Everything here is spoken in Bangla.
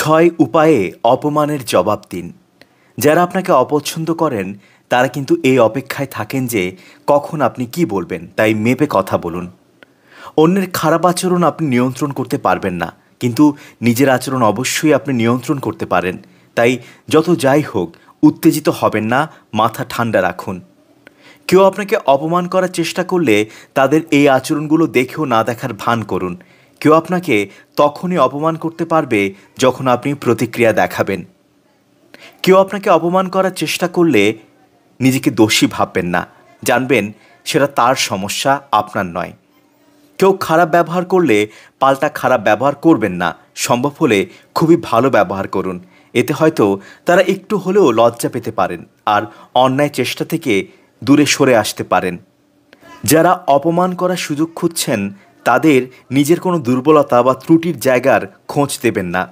ছয় উপায়ে অপমানের জবাব দিন। যারা আপনাকে অপছন্দ করেন তারা কিন্তু এই অপেক্ষায় থাকেন যে কখন আপনি কি বলবেন, তাই মেপে কথা বলুন। অন্যের খারাপ আচরণ আপনি নিয়ন্ত্রণ করতে পারবেন না, কিন্তু নিজের আচরণ অবশ্যই আপনি নিয়ন্ত্রণ করতে পারেন। তাই যত যাই হোক উত্তেজিত হবেন না, মাথা ঠান্ডা রাখুন। কেউ আপনাকে অপমান করার চেষ্টা করলে তাদের এই আচরণগুলো দেখেও না দেখার ভান করুন। কেউ আপনাকে তখনই অপমান করতে পারবে যখন আপনি প্রতিক্রিয়া দেখাবেন। কেউ আপনাকে অপমান করার চেষ্টা করলে নিজেকে দোষী ভাববেন না, জানবেন সেটা তার সমস্যা, আপনার নয়। কেউ খারাপ ব্যবহার করলে পাল্টা খারাপ ব্যবহার করবেন না, সম্ভব হলে খুবই ভালো ব্যবহার করুন। এতে হয়তো তারা একটু হলেও লজ্জা পেতে পারেন আর অন্যায় চেষ্টা থেকে দূরে সরে আসতে পারেন। যারা অপমান করার সুযোগ খুঁজছেন তাদের নিজের কোনো দুর্বলতা বা ত্রুটির জায়গার খোঁজ দেবেন না।